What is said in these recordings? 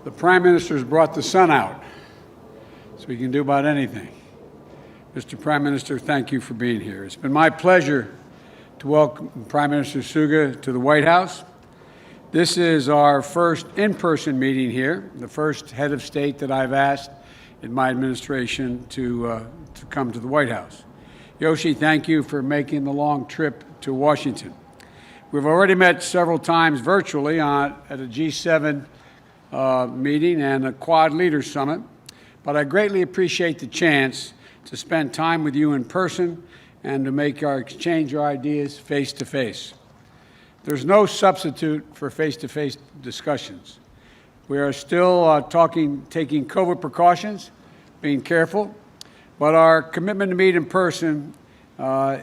The Prime Minister's brought the sun out, so we can do about anything. Mr. Prime Minister, thank you for being here. It's been my pleasure to welcome Prime Minister Suga to the White House. This is our first in-person meeting here, the first head of state that I've asked in my administration to come to the White House. Yoshi, thank you for making the long trip to Washington. We've already met several times virtually at a G7 meeting and a Quad Leaders Summit, but I greatly appreciate the chance to spend time with you in person and to exchange our ideas face-to-face. There's no substitute for face-to-face discussions. We are still taking COVID precautions, being careful, but our commitment to meet in person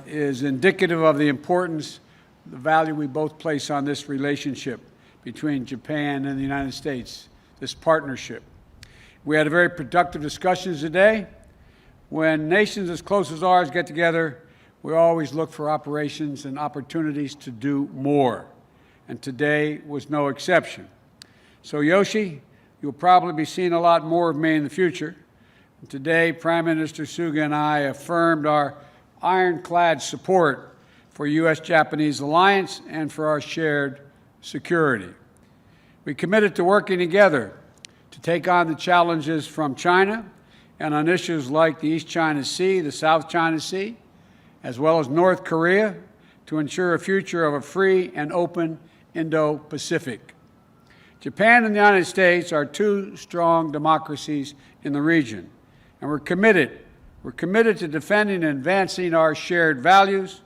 is indicative of the importance, the value we both place on this relationship between Japan and the United States, this partnership. We had a very productive discussions today. When nations as close as ours get together, we always look for operations and opportunities to do more, and today was no exception. So Yoshi, you'll probably be seeing a lot more of me in the future. And today, Prime Minister Suga and I affirmed our ironclad support for U.S.-Japanese alliance and for our shared security. We committed to working together to take on the challenges from China and on issues like the East China Sea, the South China Sea, as well as North Korea, to ensure a future of a free and open Indo-Pacific. Japan and the United States are two strong democracies in the region, and we're committed to defending and advancing our shared values,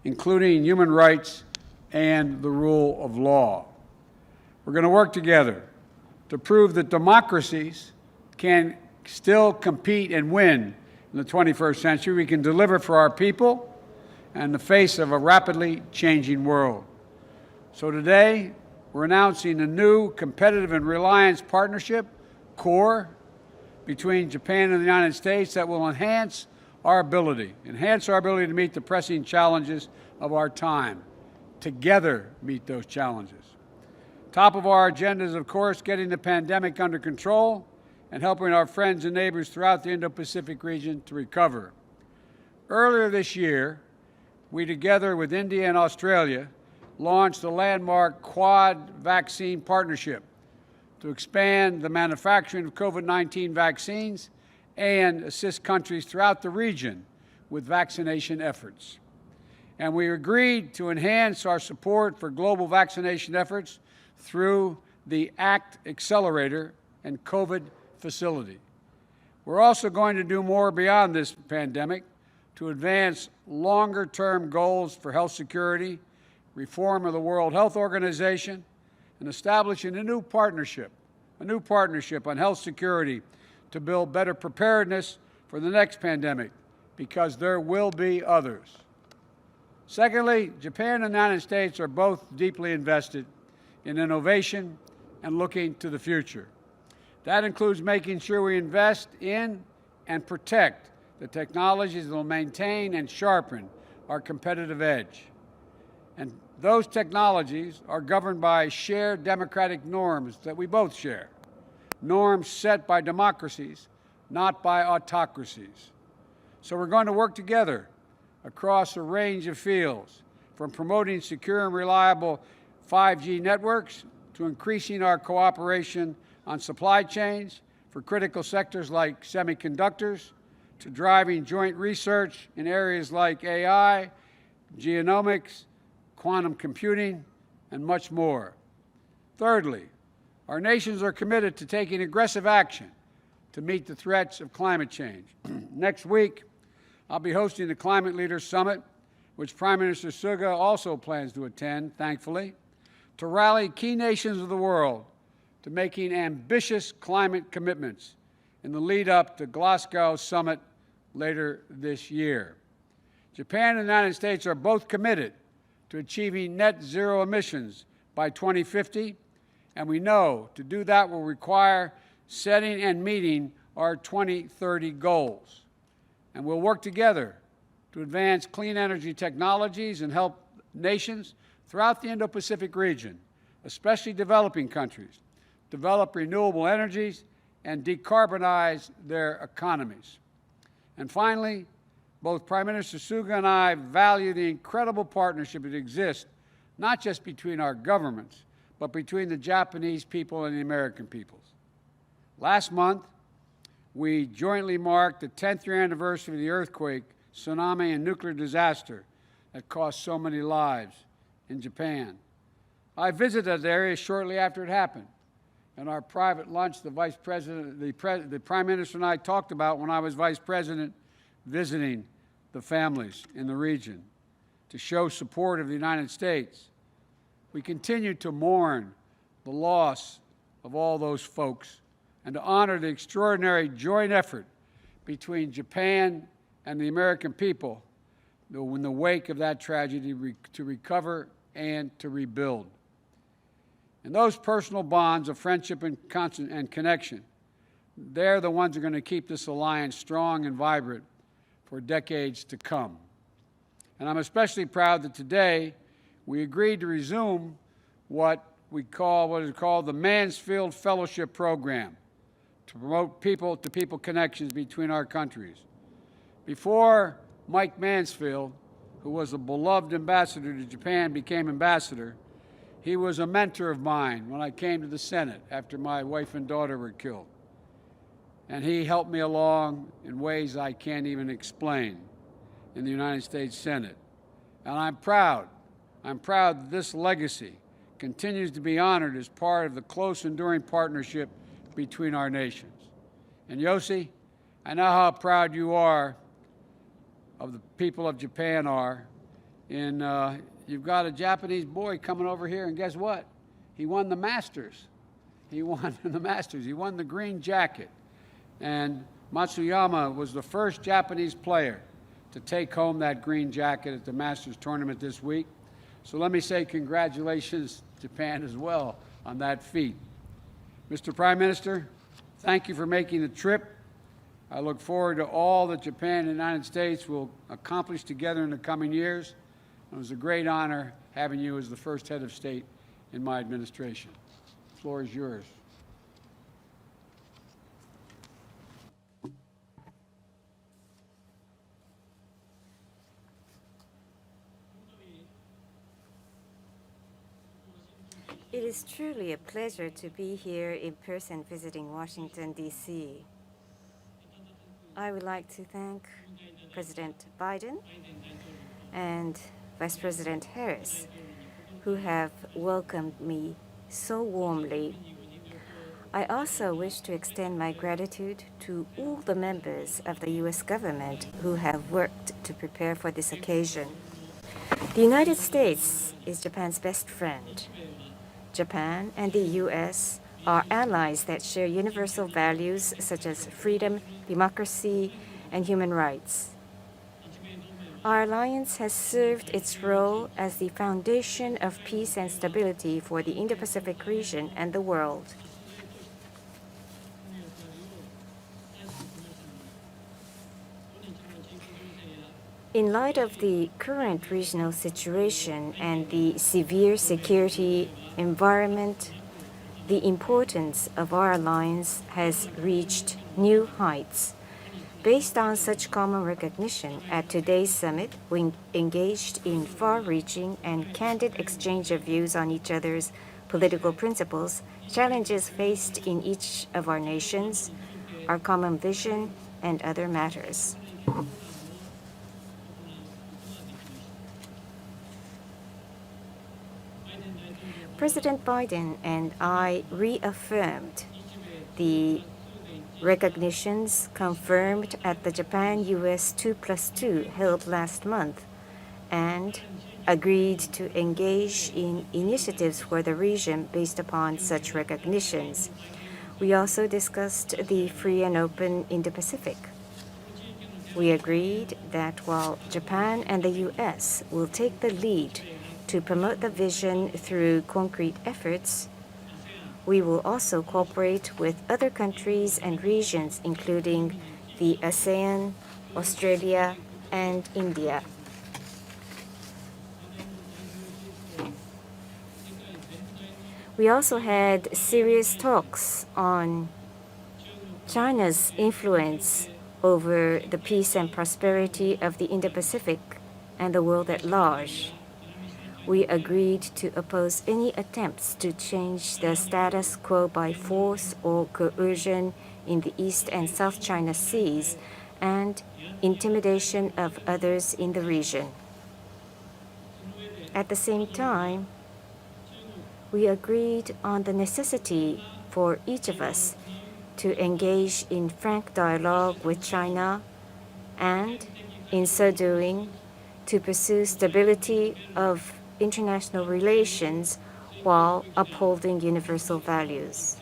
including human rights and the rule of law. We're going to work together to prove that democracies can still compete and win in the 21st century. We can deliver for our people in the face of a rapidly changing world. So today, we're announcing a new competitive and reliance partnership, CORE, between Japan and the United States that will enhance our ability to meet the pressing challenges of our time, together meet those challenges. Top of our agenda is, of course, getting the pandemic under control and helping our friends and neighbors throughout the Indo-Pacific region to recover. Earlier this year, we, together with India and Australia, launched a landmark Quad vaccine partnership to expand the manufacturing of COVID-19 vaccines and assist countries throughout the region with vaccination efforts. And we agreed to enhance our support for global vaccination efforts through the ACT Accelerator and COVID facility. We're also going to do more beyond this pandemic to advance longer-term goals for health security, reform of the World Health Organization, and establishing a new partnership on health security to build better preparedness for the next pandemic, because there will be others. Secondly, Japan and the United States are both deeply invested in innovation and looking to the future. That includes making sure we invest in and protect the technologies that will maintain and sharpen our competitive edge. And those technologies are governed by shared democratic norms that we both share, norms set by democracies, not by autocracies. So we're going to work together across a range of fields, from promoting secure and reliable 5G networks to increasing our cooperation on supply chains for critical sectors like semiconductors, to driving joint research in areas like AI, genomics, quantum computing, and much more. Thirdly, our nations are committed to taking aggressive action to meet the threats of climate change. Next week, I'll be hosting the Climate Leaders Summit, which Prime Minister Suga also plans to attend, thankfully, to rally key nations of the world to making ambitious climate commitments in the lead-up to Glasgow Summit later this year. Japan and the United States are both committed to achieving net zero emissions by 2050, and we know to do that will require setting and meeting our 2030 goals. And we'll work together to advance clean energy technologies and help nations throughout the Indo-Pacific region, especially developing countries, develop renewable energies, and decarbonize their economies. And finally, both Prime Minister Suga and I value the incredible partnership that exists, not just between our governments, but between the Japanese people and the American peoples. Last month, we jointly marked the 10th year anniversary of the earthquake, tsunami, and nuclear disaster that cost so many lives in Japan. I visited that area shortly after it happened. In our private lunch, the Vice President, the Prime Minister and I talked about when I was Vice President visiting the families in the region to show support of the United States. We continue to mourn the loss of all those folks and to honor the extraordinary joint effort between Japan and the American people in the wake of that tragedy to recover and to rebuild. And those personal bonds of friendship and connection, they're the ones that are going to keep this alliance strong and vibrant for decades to come. And I'm especially proud that today we agreed to resume what is called the Mansfield Fellowship Program to promote people-to-people connections between our countries. Before Mike Mansfield, who was a beloved ambassador to Japan, became ambassador, he was a mentor of mine when I came to the Senate after my wife and daughter were killed. And he helped me along in ways I can't even explain in the United States Senate. And I'm proud that this legacy continues to be honored as part of the close, enduring partnership between our nations. And Yoshi, I know how proud you are of the people of Japan are. You've got a Japanese boy coming over here, and guess what? He won the Masters. He won the Masters. He won the green jacket. And Matsuyama was the first Japanese player to take home that green jacket at the Masters tournament this week. So let me say congratulations, Japan, as well on that feat. Mr. Prime Minister, thank you for making the trip. I look forward to all that Japan and the United States will accomplish together in the coming years. It was a great honor having you as the first head of state in my administration. The floor is yours. It is truly a pleasure to be here in person visiting Washington, D.C. I would like to thank President Biden and Vice President Harris, who have welcomed me so warmly. I also wish to extend my gratitude to all the members of the U.S. government who have worked to prepare for this occasion. The United States is Japan's best friend. Japan and the U.S. are allies that share universal values such as freedom, democracy, and human rights. Our alliance has served its role as the foundation of peace and stability for the Indo-Pacific region and the world. In light of the current regional situation and the severe security environment, the importance of our alliance has reached new heights. Based on such common recognition, at today's summit, we engaged in far-reaching and candid exchange of views on each other's political principles, challenges faced in each of our nations, our common vision, and other matters. President Biden and I reaffirmed the recognitions confirmed at the Japan-US 2+2 held last month and agreed to engage in initiatives for the region based upon such recognitions. We also discussed the free and open Indo-Pacific. We agreed that while Japan and the U.S. will take the lead to promote the vision through concrete efforts, we will also cooperate with other countries and regions, including the ASEAN, Australia, and India. We also had serious talks on China's influence over the peace and prosperity of the Indo-Pacific and the world at large. We agreed to oppose any attempts to change the status quo by force or coercion in the East and South China Seas and intimidation of others in the region. At the same time, we agreed on the necessity for each of us to engage in frank dialogue with China and, in so doing, to pursue stability of international relations while upholding universal values.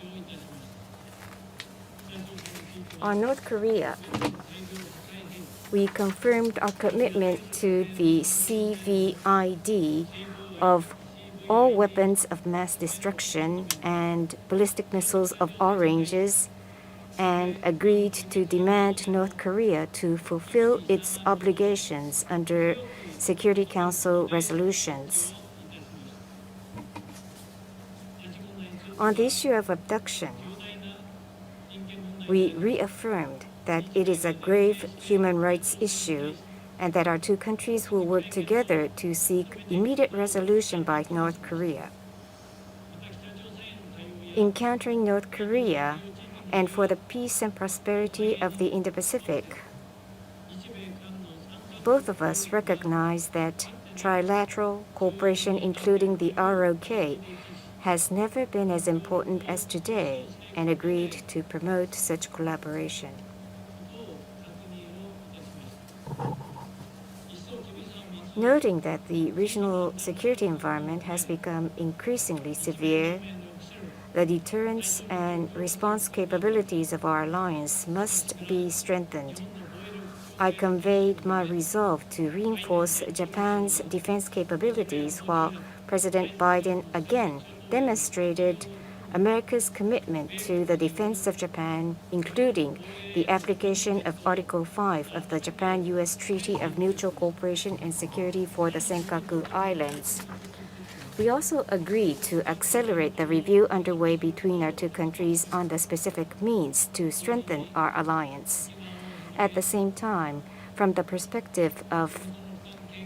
On North Korea, we confirmed our commitment to the CVID of all weapons of mass destruction and ballistic missiles of all ranges, and agreed to demand North Korea to fulfill its obligations under Security Council resolutions. On the issue of abduction, we reaffirmed that it is a grave human rights issue and that our two countries will work together to seek immediate resolution by North Korea. In countering North Korea and for the peace and prosperity of the Indo-Pacific, both of us recognize that trilateral cooperation, including the ROK, has never been as important as today, and agreed to promote such collaboration. Noting that the regional security environment has become increasingly severe, the deterrence and response capabilities of our alliance must be strengthened. I conveyed my resolve to reinforce Japan's defense capabilities while President Biden again demonstrated America's commitment to the defense of Japan, including the application of Article 5 of the Japan-U.S. Treaty of Mutual Cooperation and Security for the Senkaku Islands. We also agreed to accelerate the review underway between our two countries on the specific means to strengthen our alliance. At the same time, from the perspective of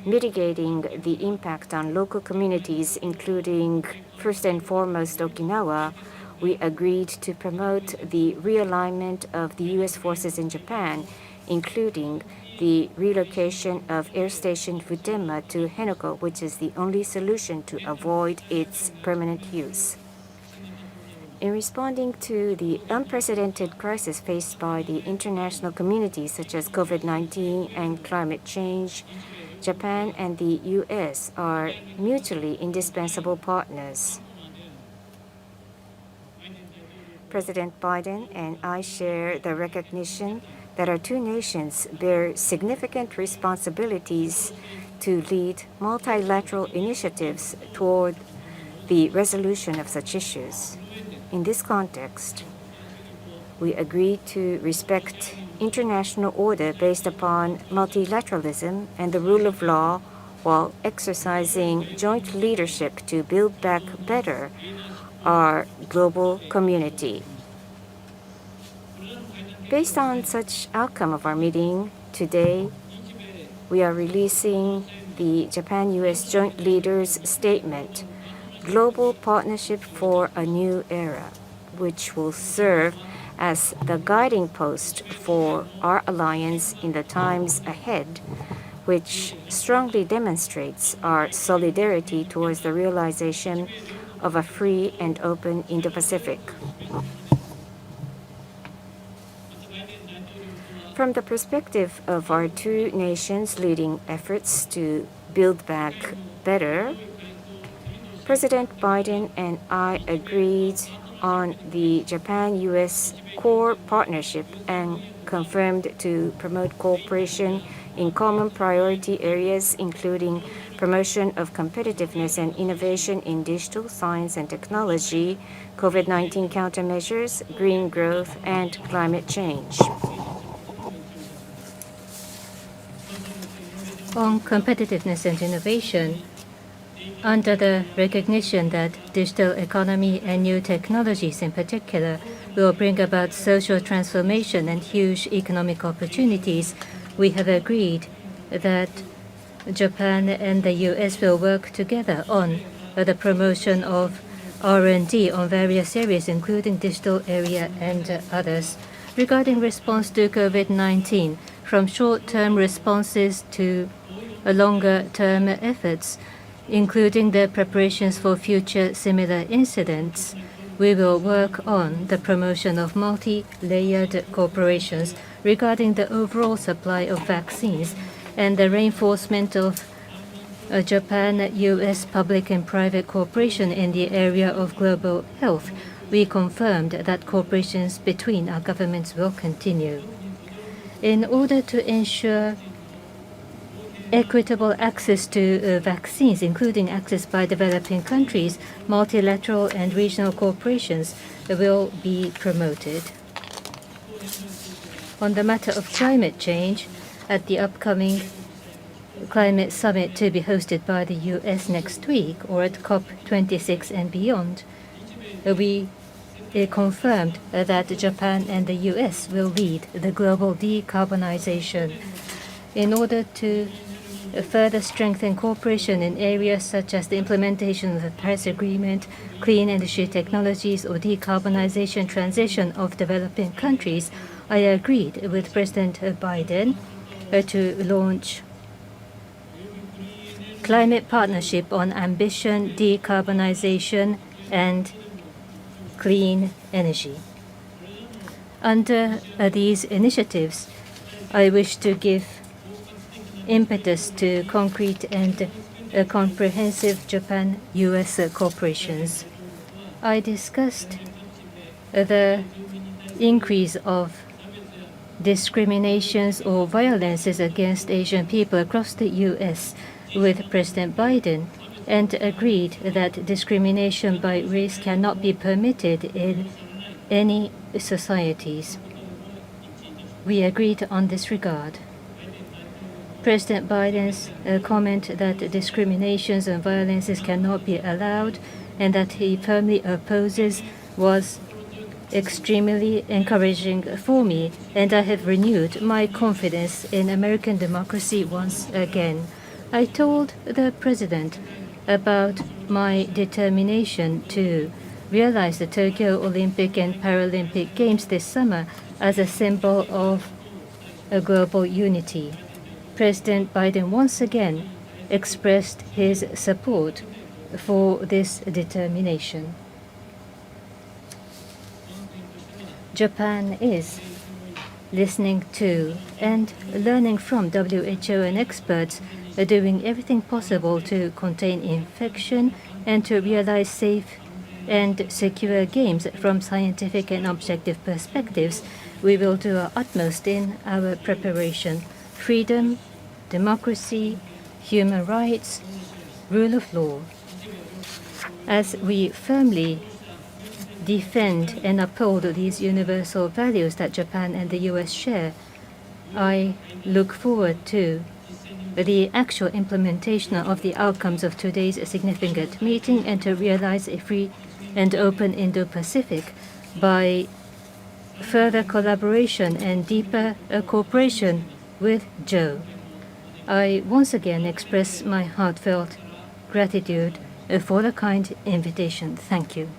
mitigating the impact on local communities, including first and foremost Okinawa, we agreed to promote the realignment of the U.S. forces in Japan, including the relocation of Air Station Futenma to Henoko, which is the only solution to avoid its permanent use. In responding to the unprecedented crisis faced by the international community, such as COVID-19 and climate change, Japan and the U.S. are mutually indispensable partners. President Biden and I share the recognition that our two nations bear significant responsibilities to lead multilateral initiatives toward the resolution of such issues. In this context, we agreed to respect international order based upon multilateralism and the rule of law while exercising joint leadership to build back better our global community. Based on such outcome of our meeting today, we are releasing the Japan-U.S. Joint Leaders Statement, Global Partnership for a New Era, which will serve as the guiding post for our alliance in the times ahead, which strongly demonstrates our solidarity towards the realization of a free and open Indo-Pacific. From the perspective of our two nations leading efforts to build back better, President Biden and I agreed on the Japan-U.S. core partnership and confirmed to promote cooperation in common priority areas, including promotion of competitiveness and innovation in digital science and technology, COVID-19 countermeasures, green growth, and climate change. On competitiveness and innovation, Under the recognition that digital economy and new technologies in particular will bring about social transformation and huge economic opportunities, we have agreed that Japan and the US will work together on the promotion of R&D on various areas, including digital area and others. Regarding response to COVID-19, from short-term responses to longer-term efforts, including the preparations for future similar incidents, we will work on the promotion of multi-layered cooperations regarding the overall supply of vaccines and the reinforcement of Japan-US public and private cooperation in the area of global health. We confirmed that cooperations between our governments will continue. In order to ensure equitable access to vaccines, including access by developing countries, multilateral and regional cooperations will be promoted. On the matter of climate change, at the upcoming climate summit to be hosted by the US next week, or at COP26 and beyond, we confirmed that Japan and the US will lead the global decarbonization. In order to further strengthen cooperation in areas such as the implementation of the Paris Agreement, clean energy technologies, or decarbonization transition of developing countries, I agreed with President Biden to launch Climate Partnership on Ambition, Decarbonization, and Clean Energy. Under these initiatives, I wish to give impetus to concrete and comprehensive Japan-US cooperations. I discussed the increase of discriminations or violences against Asian people across the US with President Biden and agreed that discrimination by race cannot be permitted in any societies. We agreed on this regard. President Biden's comment that discriminations and violences cannot be allowed and that he firmly opposes was extremely encouraging for me, and I have renewed my confidence in American democracy once again. I told the President about my determination to realize the Tokyo Olympic and Paralympic Games this summer as a symbol of a global unity. President Biden once again expressed his support for this determination. Japan is listening to and learning from WHO and experts, doing everything possible to contain infection and to realize safe and secure games from scientific and objective perspectives. We will do our utmost in our preparation. Freedom, democracy, human rights, rule of law. As we firmly defend and uphold these universal values that Japan and the US share, I look forward to the actual implementation of the outcomes of today's significant meeting and to realize a free and open Indo-Pacific by further collaboration and deeper cooperation with Joe. I once again express my heartfelt gratitude for the kind invitation. Thank you.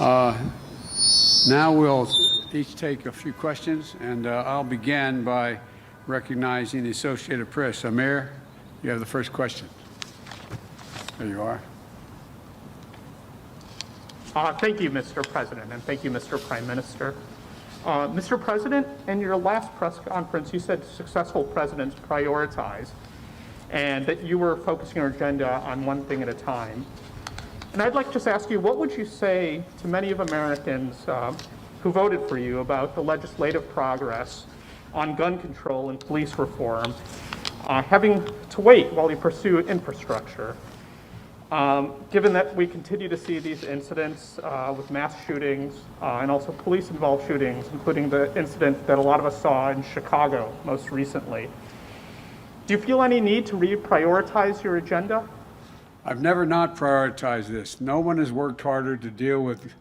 Now we'll each take a few questions, and I'll begin by recognizing the Associated Press. Amir, you have the first question. There you are. Thank you, Mr. President, and thank you, Mr. Prime Minister. Mr. President, in your last press conference, you said successful presidents prioritize and that you were focusing your agenda on one thing at a time. And I'd like to just ask you, what would you say to many of Americans who voted for you about the legislative progress on gun control and police reform, having to wait while you pursue infrastructure? Given that we continue to see these incidents with mass shootings and also police-involved shootings, including the incident that a lot of us saw in Chicago most recently. Do you feel any need to reprioritize your agenda? I've never not prioritized this. No one has worked harder to deal with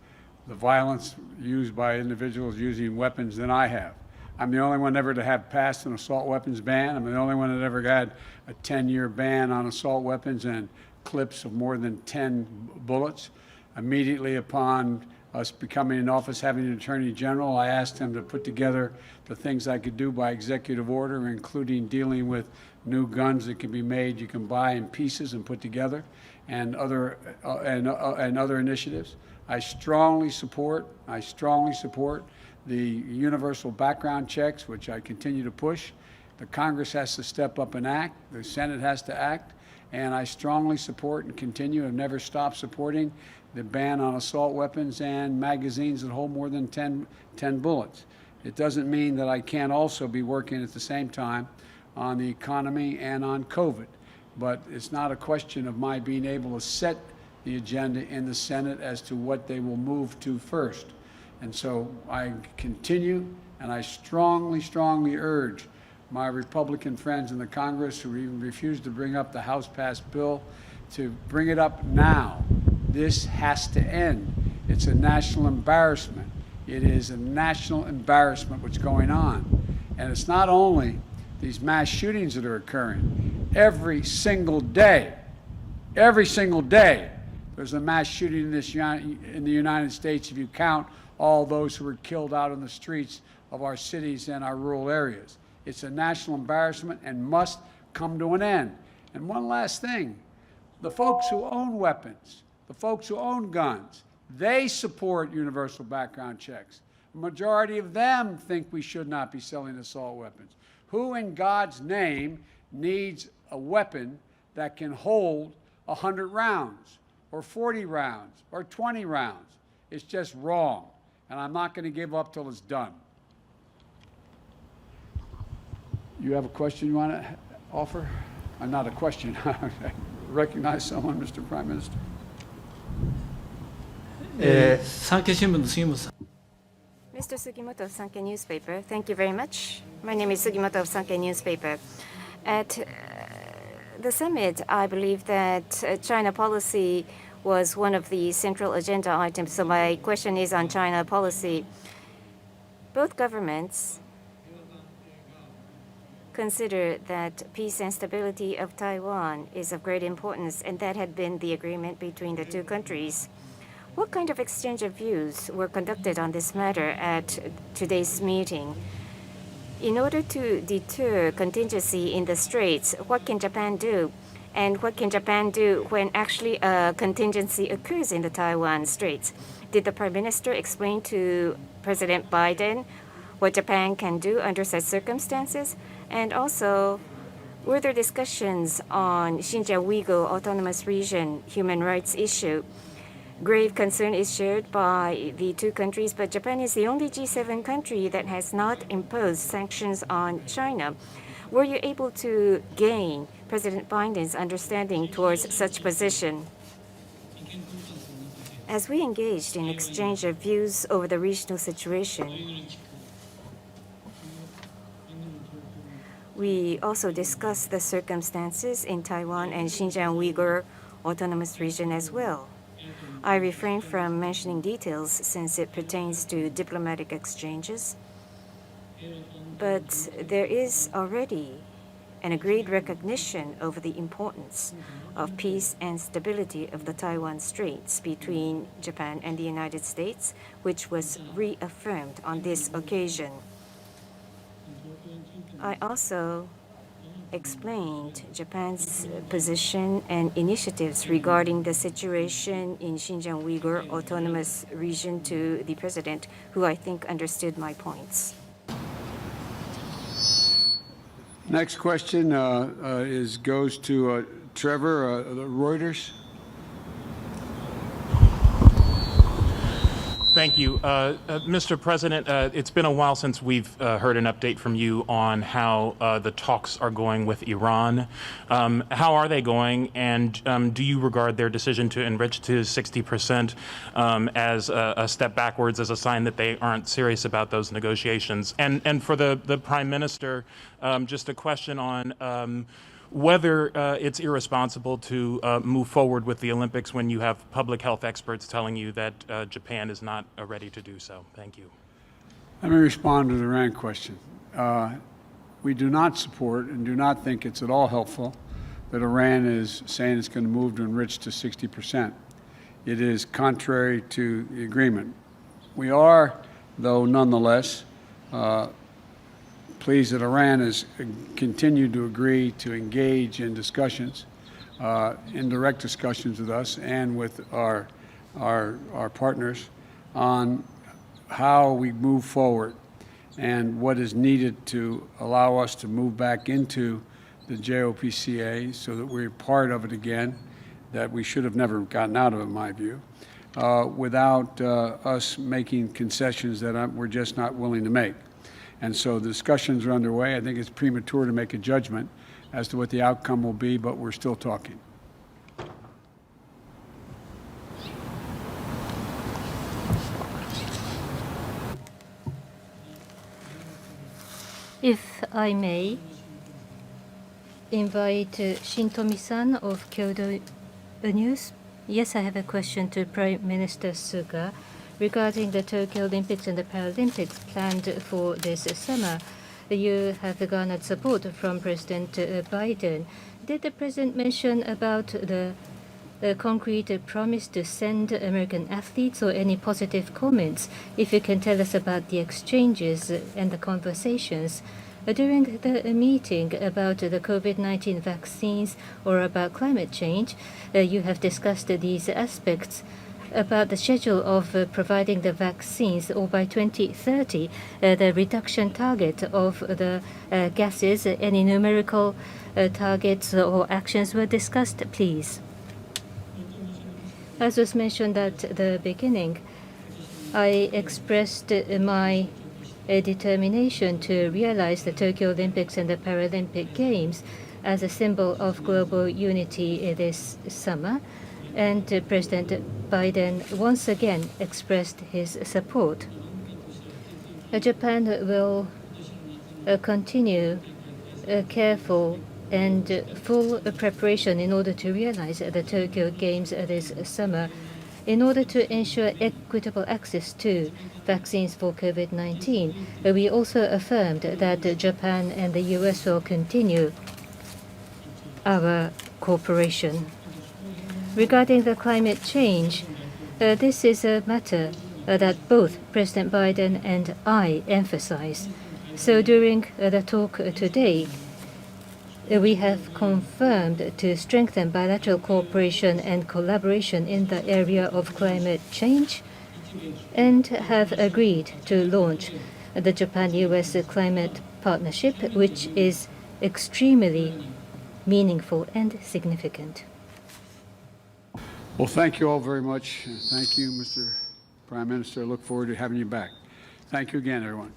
the violence used by individuals using weapons than I have. I'm the only one ever to have passed an assault weapons ban. I'm the only one that ever had a 10-year ban on assault weapons and clips of more than 10 bullets. Immediately upon us becoming in office, having an attorney general, I asked him to put together the things I could do by executive order, including dealing with new guns that can be made, you can buy in pieces and put together, and other initiatives. I strongly support the universal background checks, which I continue to push. The Congress has to step up and act. The Senate has to act. And I strongly support and continue and never stop supporting the ban on assault weapons and magazines that hold more than 10 bullets. It doesn't mean that I can't also be working at the same time on the economy and on COVID. But it's not a question of my being able to set the agenda in the Senate as to what they will move to first. And so I continue, and I strongly, strongly urge my Republican friends in the Congress who even refuse to bring up the House-passed bill to bring it up now. This has to end. It's a national embarrassment. It is a national embarrassment what's going on. And it's not only these mass shootings that are occurring. Every single day, there's a mass shooting in the United States if you count all those who were killed out in the streets of our cities and our rural areas. It's a national embarrassment and must come to an end. And one last thing, the folks who own weapons, the folks who own guns, they support universal background checks. A majority of them think we should not be selling assault weapons. Who in God's name needs a weapon that can hold 100 rounds or 40 rounds or 20 rounds? It's just wrong. And I'm not going to give up till it's done. You have a question you want to offer? Not a question. I recognize someone, Mr. Prime Minister. 産経新聞の杉本さん。 Mr. Sugimoto of Sankei Newspaper, thank you very much. My name is Sugimoto of Sankei Newspaper. At the summit, I believe that China policy was one of the central agenda items. So my question is on China policy. Both governments consider that peace and stability of Taiwan is of great importance, and that had been the agreement between the two countries. What kind of exchange of views were conducted on this matter at today's meeting? In order to deter contingency in the straits, what can Japan do? And what can Japan do when actually a contingency occurs in the Taiwan Straits? Did the Prime Minister explain to President Biden what Japan can do under such circumstances? And also, were there discussions on Xinjiang Uyghur Autonomous Region human rights issue? Grave concern is shared by the two countries, but Japan is the only G7 country that has not imposed sanctions on China. Were you able to gain President Biden's understanding towards such position? As we engaged in exchange of views over the regional situation, we also discussed the circumstances in Taiwan and Xinjiang Uyghur Autonomous Region as well. I refrain from mentioning details since it pertains to diplomatic exchanges, but there is already an agreed recognition over the importance of peace and stability of the Taiwan Straits between Japan and the United States, which was reaffirmed on this occasion. I also explained Japan's position and initiatives regarding the situation in Xinjiang Uyghur Autonomous Region to the President, who I think understood my points. Next question goes to Trevor, Reuters. Thank you. Mr. President, it's been a while since we've heard an update from you on how the talks are going with Iran. How are they going, and do you regard their decision to enrich to 60% as a step backwards, as a sign that they aren't serious about those negotiations? And for the Prime Minister, just a question on whether it's irresponsible to move forward with the Olympics when you have public health experts telling you that Japan is not ready to do so. Thank you. Let me respond to the Iran question. We do not support and do not think it's at all helpful that Iran is saying it's going to move to enrich to 60%. It is contrary to the agreement. We are, though, nonetheless, pleased that Iran has continued to agree to engage in discussions, in direct discussions with us and with our partners on how we move forward and what is needed to allow us to move back into the JOPCA so that we're part of it again, that we should have never gotten out of, in my view, without us making concessions that we're just not willing to make. And so the discussions are underway. I think it's premature to make a judgment as to what the outcome will be, but we're still talking. If I may invite Shintomi-san of Kyodo News. Yes, I have a question to Prime Minister Suga regarding the Tokyo Olympics and the Paralympics planned for this summer. You have garnered support from President Biden. Did the President mention about the concrete promise to send American athletes or any positive comments? If you can tell us about the exchanges and the conversations. During the meeting about the COVID-19 vaccines or about climate change, you have discussed these aspects about the schedule of providing the vaccines, or by 2030, the reduction target of the gases. Any numerical targets or actions were discussed, please? As was mentioned at the beginning, I expressed my determination to realize the Tokyo Olympics and the Paralympic Games as a symbol of global unity this summer. And President Biden once again expressed his support. Japan will continue careful and full preparation in order to realize the Tokyo Games this summer, in order to ensure equitable access to vaccines for COVID-19. We also affirmed that Japan and the US will continue our cooperation. Regarding the climate change, this is a matter that both President Biden and I emphasize. So during the talk today, we have confirmed to strengthen bilateral cooperation and collaboration in the area of climate change and have agreed to launch the Japan-US Climate Partnership, which is extremely meaningful and significant. Well, thank you all very much. Thank you, Mr. Prime Minister. I look forward to having you back. Thank you again, everyone.